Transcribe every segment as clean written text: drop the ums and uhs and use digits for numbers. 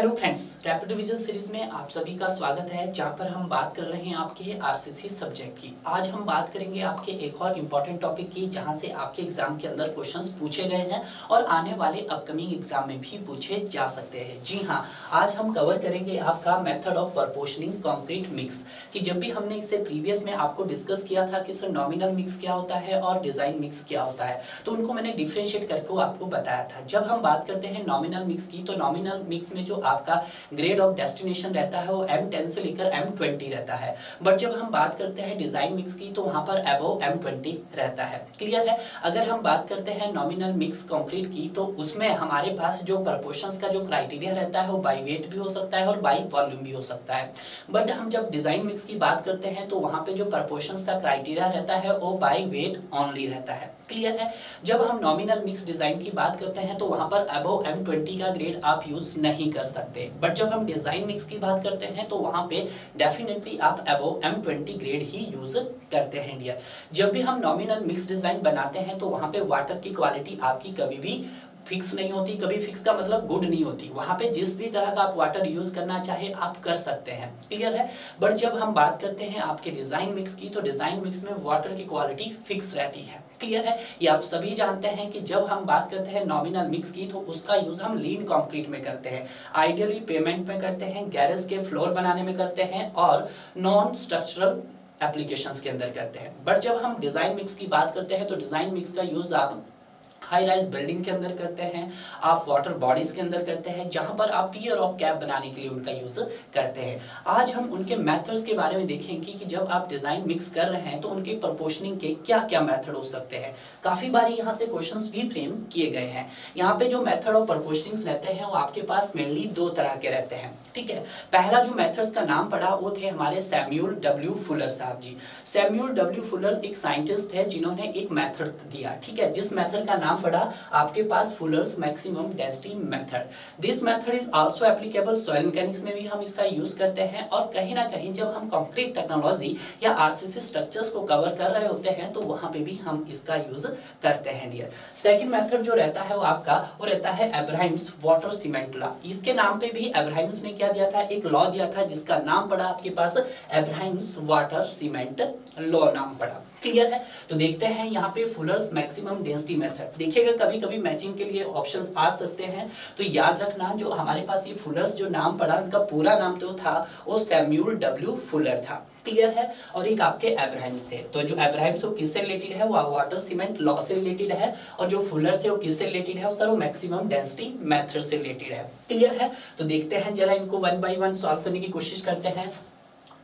Hello friends, rapid revision series में आप सभी का स्वागत है, जहां पर हम बात कर रहे हैं आपके आरसीसी सब्जेक्ट की। आज हम बात करेंगे आपके एक और इम्पॉर्टेंट टॉपिक की, जहां से आपके एग्जाम के अंदर क्वेश्चंस पूछे गए हैं और आने वाले अपकमिंग एग्जाम में भी पूछे जा सकते हैं। जी हाँ, आज हम कवर करेंगे आपका method of proportioning concrete mix. कि जब भी हमने इससे प्रीवियस में आपको डिस्कस किया था कि सर नॉमिनल मिक्स क्या होता है और डिजाइन मिक्स क्या होता है, तो उनको मैंने डिफ्रेंशिएट करके आपको बताया था। जब हम बात करते हैं नॉमिनल मिक्स की, तो नॉमिनल मिक्स में जो आपका ग्रेड ऑफ डेस्टिनेशन रहता है वो M10 से लेकर M20 रहता है। बट जब हम बात करते हैं डिजाइन मिक्स की, तो वहां पर अबव M20 रहता है। क्लियर है? अगर हम बात करते हैं नॉमिनल मिक्स कंक्रीट की, तो उसमें हमारे पास जो प्रपोर्शंस का जो क्राइटेरिया रहता है वो बाई वेट भी हो सकता है और बाई वॉल्यूम भी हो सकता है। बट हम जब डिजाइन मिक्स की बात करते हैं, तो वहां पे जो प्रपोर्शंस का क्राइटेरिया रहता है वो बाई वेट ओनली रहता है। क्लियर है? जब हम नॉमिनल मिक्स डिजाइन की बात करते हैं, तो वहां पर अबव M20 का ग्रेड आप यूज नहीं कर सकते। बट जब हम डिजाइन मिक्स की बात करते हैं, तो वहां पे डेफिनेटली आप अबव M20 ग्रेड ही यूज करते हैं डियर। जब भी हम नॉमिनल मिक्स डिजाइन बनाते हैं, तो वहां पे वाटर की क्वालिटी आपकी कभी भी फिक्स नहीं होती। कभी फिक्स का मतलब गुड नहीं होती। वहां पे जिस भी तरह का आप वाटर यूज करना चाहे आप कर सकते हैं। क्लियर है? बट जब हम बात करते हैं आपके डिजाइन मिक्स की, तो डिजाइन मिक्स में वाटर की क्वालिटी फिक्स रहती है। क्लियर है? ये आप सभी जानते हैं कि जब हम बात करते हैं नॉमिनल मिक्स की, तो उसका यूज हम लीन कंक्रीट में करते हैं, आइडियली पेमेंट में करते हैं, गैरेज के फ्लोर बनाने में करते हैं और नॉन स्ट्रक्चरल एप्लीकेशंस के अंदर करते हैं। बट जब हम डिजाइन मिक्स की बात करते हैं, तो डिजाइन मिक्स का यूज आप हाई राइज बिल्डिंग के अंदर करते हैं, आप वाटर बॉडीज के अंदर करते हैं, जहां पर आप पियर ऑफ कैप बनाने के लिए उनका यूज करते हैं। आज हम उनके मेथड्स के बारे में देखेंगे कि जब आप डिजाइन मिक्स कर रहे हैं तो उनके प्रपोर्शनिंग के क्या क्या मेथड हो सकते हैं। काफी बार यहाँ से क्वेश्चंस भी फ्रेम किए गए हैं। यहाँ पे जो मेथड ऑफ प्रपोर्शनिंग रहते हैं वो आपके पास मेनली दो तरह के रहते हैं। ठीक है, पहला जो मेथड्स का नाम पड़ा वो थे हमारे सैमुअल डब्ल्यू फुलर साहब जी। सैमुअल डब्ल्यू फुलर एक साइंटिस्ट है जिन्होंने एक मेथड दिया। ठीक है, जिस मेथड का नाम पड़ा आपके पास Fuller's maximum density method. This method is also applicable soil mechanics में भी हम इसका यूज करते हैं, और कहीं ना कहीं जब हम कंक्रीट टेक्नोलॉजी या आरसीसी स्ट्रक्चर्स को कवर कर रहे होते हैं, तो वहां पे भी हम इसका यूज करते हैं डियर। सेकंड मेथड जो रहता है वो आपका वो रहता है अब्राहम्स वाटर सीमेंट लॉ। इसके नाम पे भी अब्राहम्स ने क्या दिया था, एक लॉ दिया था जिसका नाम पड़ा आपके पास अब्राहम्स वाटर सीमेंट लॉ नाम पड़ा। क्लियर है? तो देखते हैं यहाँ पे फुलर्स मैक्सिमम डेंसिटी मेथड। देखिएगा कभी कभी मैचिंग के लिए ऑप्शंस आ सकते हैं, तो याद रखना जो हमारे पास ये फुलर्स जो नाम पड़ा, उनका पूरा नाम जो था वो सैमुअल डब्ल्यू फुलर था। क्लियर है? और एक आपके अब्राहम्स थे। तो जो अब्राहम्स वो किससे रिलेटेड है, वो वाटर सीमेंट लॉ से रिलेटेड है, और जो फुलर्स है वो किससे रिलेटेड है, सर वो मैक्सिमम डेंसिटी मेथड से रिलेटेड है। क्लियर है? तो देखते हैं जरा इनको वन बाय वन सॉल्व करने की कोशिश करते हैं।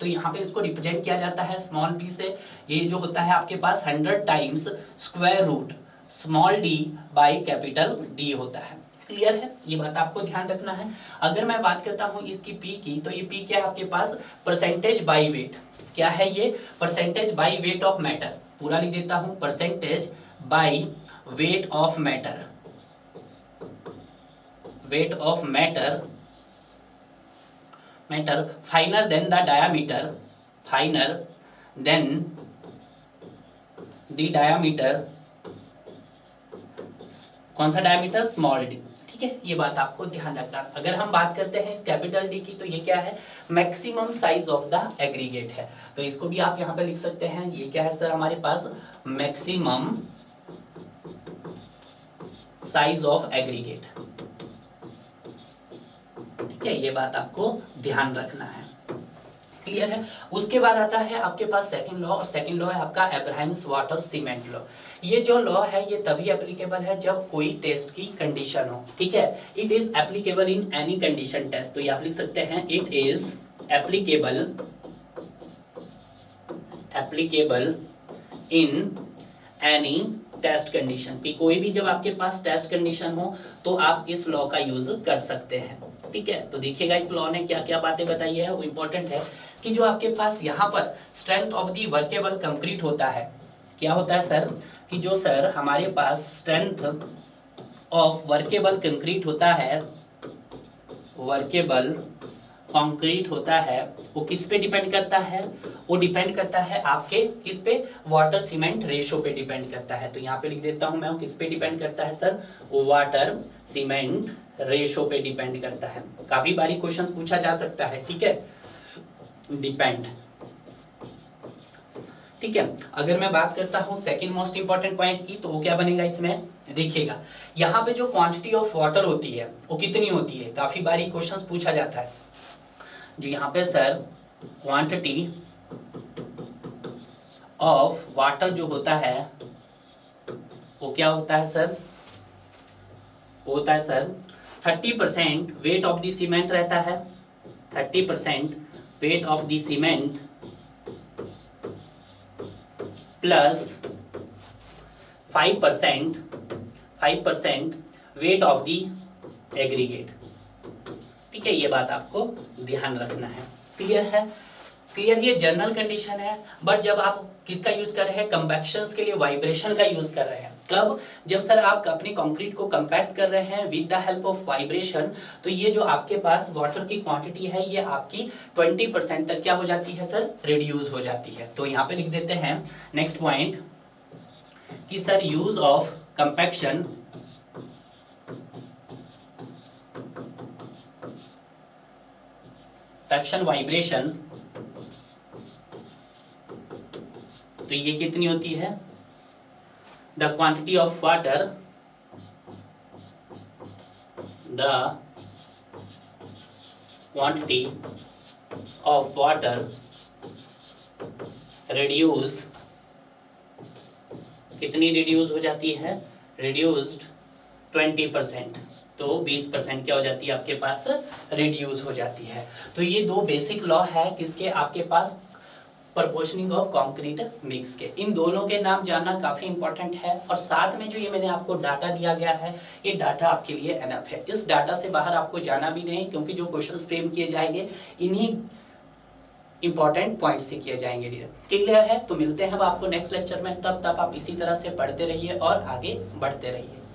तो यहाँ पे इसको रिप्रेजेंट किया जाता है स्मॉल b से। ये जो होता है आपके पास 100 times square root small d by capital D होता है। क्लियर है? ये बात आपको ध्यान रखना है। अगर मैं बात करता हूँ इसकी p की, तो ये p क्या है आपके पास, परसेंटेज बाई वेट। क्या है ये? Percentage by weight of matter. पूरा लिख देता हूँ, percentage by weight of matter. Weight of matter finer than the diameter, finer than the diameter, कौन सा डायमीटर, स्मॉल d। ठीक है, ये बात आपको ध्यान रखना। अगर हम बात करते हैं इस कैपिटल D की, तो ये क्या है, maximum size of the aggregate है। तो इसको भी आप यहाँ पे लिख सकते हैं, ये क्या है सर हमारे पास, मैक्सिमम साइज ऑफ एग्रीगेट। ठीक है, ये बात आपको ध्यान रखना है। क्लियर है? उसके बाद आता है आपके पास सेकंड लॉ, और सेकंड लॉ है आपका अब्राहम्स वाटर सीमेंट लॉ। ये जो लॉ है ये तभी एप्लीकेबल है जब कोई टेस्ट की कंडीशन हो। ठीक है, it is applicable in any condition test. तो ये आप लिख सकते हैं, it is applicable in any test condition. कि कोई भी जब आपके पास टेस्ट कंडीशन हो तो आप इस लॉ का यूज कर सकते हैं। ठीक है, तो देखिएगा इस लॉ ने क्या क्या बातें बताई है, वो इंपॉर्टेंट है। कि जो आपके पास यहाँ पर strength of the workable concrete होता है, क्या होता है सर, कि जो सर हमारे पास स्ट्रेंथ ऑफ वर्केबल कंक्रीट होता है, वर्केबल कंक्रीट होता है, वो किस पे डिपेंड करता है, वो डिपेंड करता है आपके किस पे, वाटर सीमेंट रेशो पे डिपेंड करता है। तो यहाँ पे लिख देता हूँ मैं, किस पे डिपेंड करता है सर, वाटर सीमेंट रेशो पे डिपेंड करता है। काफी बारी क्वेश्चंस पूछा जा सकता है, ठीक है, डिपेंड, ठीक है। अगर मैं बात करता हूं सेकंड मोस्ट इंपॉर्टेंट पॉइंट की, तो वो क्या बनेगा इसमें, देखिएगा यहाँ पे जो क्वांटिटी ऑफ वाटर होती है वो कितनी होती है, काफी बारी क्वेश्चंस पूछा जाता है। जो यहाँ पे सर क्वांटिटी ऑफ वाटर जो होता है वो क्या होता है सर, वो होता है sir 30% weight of the cement रहता है, 30% weight of the cement plus 5% weight of the aggregate, ठीक है। ये बात आपको ध्यान रखना है, क्लियर है, क्लियर। ये जनरल कंडीशन है, बट जब आप किसका यूज कर रहे हैं, कंपैक्शंस के लिए वाइब्रेशन का यूज कर रहे हैं। कब, जब सर आप अपने कंक्रीट को कंपैक्ट कर रहे हैं with the help of vibration, तो ये जो आपके पास वाटर की क्वांटिटी है ये आपकी 20% तक क्या हो जाती है सर, रिड्यूस हो जाती है। तो यहाँ पे लिख देते हैं नेक्स्ट पॉइंट कि sir use of compaction vibration, तो ये कितनी होती है, the quantity of water, the quantity of water reduce, कितनी रिड्यूस हो जाती है, रिड्यूस्ड 20%, तो 20% क्या हो जाती है आपके पास, रिड्यूस हो जाती है। तो ये दो बेसिक लॉ है किसके, आपके पास प्रोपोर्शनिंग ऑफ कंक्रीट मिक्स के। इन दोनों के नाम जानना काफी इंपॉर्टेंट है, और साथ में जो ये मैंने आपको डाटा दिया गया है ये डाटा आपके लिए एनफ है। इस डाटा से बाहर आपको जाना भी नहीं, क्योंकि जो क्वेश्चंस फ्रेम किए जाएंगे इन्हीं इंपॉर्टेंट पॉइंट से किए जाएंगे। क्लियर है, तो मिलते हैं अब आपको नेक्स्ट लेक्चर में, तब तक आप इसी तरह से पढ़ते रहिए और आगे बढ़ते रहिए।